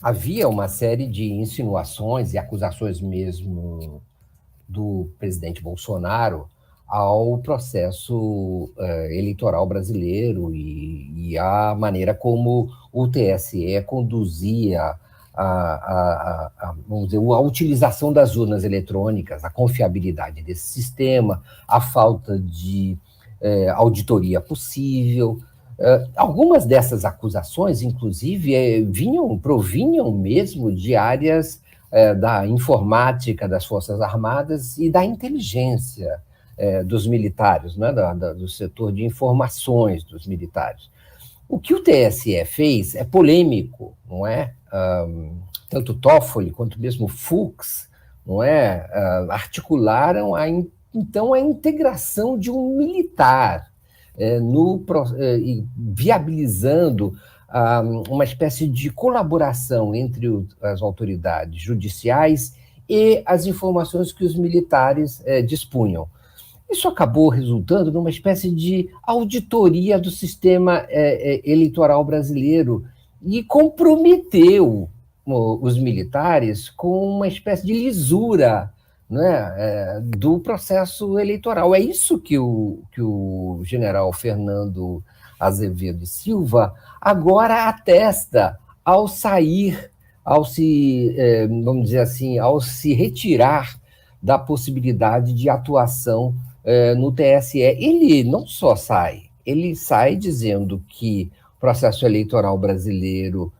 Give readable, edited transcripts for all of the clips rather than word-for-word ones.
Havia uma série de insinuações e acusações mesmo do presidente Bolsonaro ao processo eleitoral brasileiro e a maneira como o TSE conduzia vamos dizer, a utilização das urnas eletrônicas, a confiabilidade desse sistema, a falta de auditoria possível. Algumas dessas acusações, inclusive, provinham mesmo de áreas da informática das Forças Armadas e da inteligência dos militares, né, do setor de informações dos militares. O que o TSE fez é polêmico, não é? Tanto Toffoli quanto mesmo Fux, não é? Articularam então a integração de um militar viabilizando uma espécie de colaboração entre as autoridades judiciais e as informações que os militares dispunham. Isso acabou resultando numa espécie de auditoria do sistema eleitoral brasileiro e comprometeu os militares com uma espécie de lisura, né, do processo eleitoral. É isso que o general Fernando Azevedo Silva agora atesta ao sair, vamos dizer assim, ao se retirar da possibilidade de atuação no TSE. Ele não só sai, ele sai dizendo que o processo eleitoral brasileiro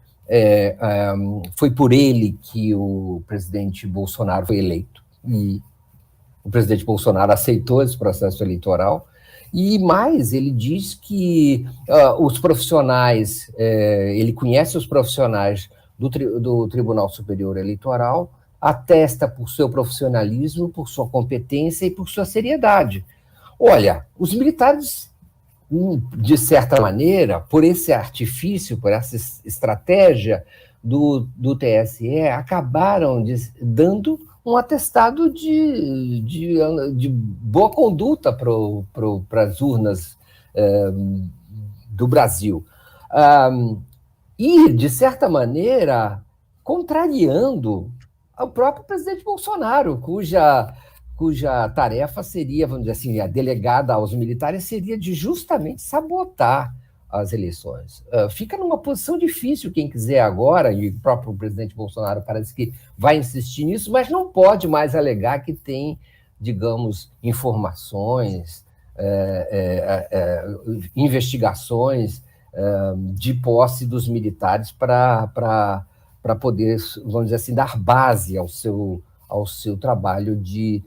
foi por ele que o presidente Bolsonaro foi eleito, e o presidente Bolsonaro aceitou esse processo eleitoral, e mais, ele diz que os profissionais, ele conhece os profissionais do Tribunal Superior Eleitoral, atesta por seu profissionalismo, por sua competência e por sua seriedade. Olha, os militares, de certa maneira, por esse artifício, por essa estratégia do TSE, acabaram dando um atestado de boa conduta para as urnas do Brasil. E, de certa maneira, contrariando o próprio presidente Bolsonaro, cuja tarefa seria, vamos dizer assim, a delegada aos militares seria de justamente sabotar as eleições. Fica numa posição difícil quem quiser agora, e o próprio presidente Bolsonaro parece que vai insistir nisso, mas não pode mais alegar que tem, digamos, informações, investigações de posse dos militares para poder, vamos dizer assim, dar base ao seu trabalho de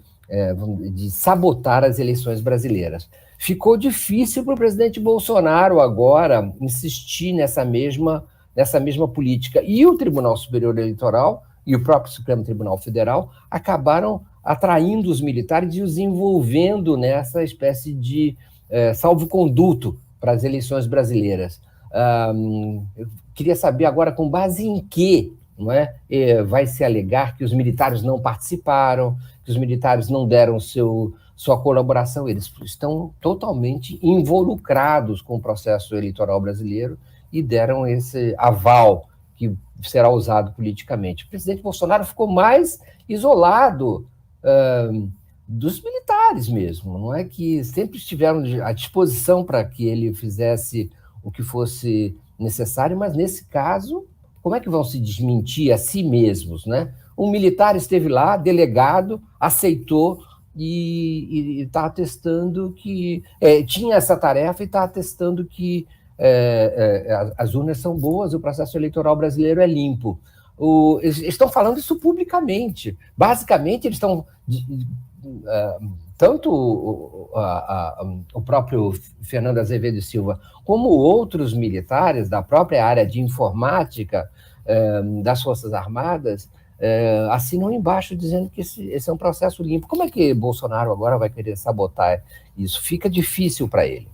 sabotar as eleições brasileiras. Ficou difícil para o presidente Bolsonaro agora insistir nessa mesma política. E o Tribunal Superior Eleitoral e o próprio Supremo Tribunal Federal acabaram atraindo os militares e os envolvendo nessa espécie de salvo-conduto para as eleições brasileiras. Eu queria saber agora com base em que, não é? Vai se alegar que os militares não participaram, que os militares não deram sua colaboração. Eles estão totalmente involucrados com o processo eleitoral brasileiro e deram esse aval que será usado politicamente. O presidente Bolsonaro ficou mais isolado dos militares mesmo, não é? Que sempre estiveram à disposição para que ele fizesse o que fosse necessário, mas nesse caso, como é que vão se desmentir a si mesmos, né? Um militar esteve lá, delegado, aceitou e está atestando que tinha essa tarefa e está atestando que as urnas são boas, o processo eleitoral brasileiro é limpo. Eles estão falando isso publicamente. Basicamente, eles estão... tanto o próprio Fernando Azevedo Silva como outros militares da própria área de informática das Forças Armadas assinam embaixo dizendo que esse é um processo limpo. Como é que Bolsonaro agora vai querer sabotar isso? Fica difícil para ele.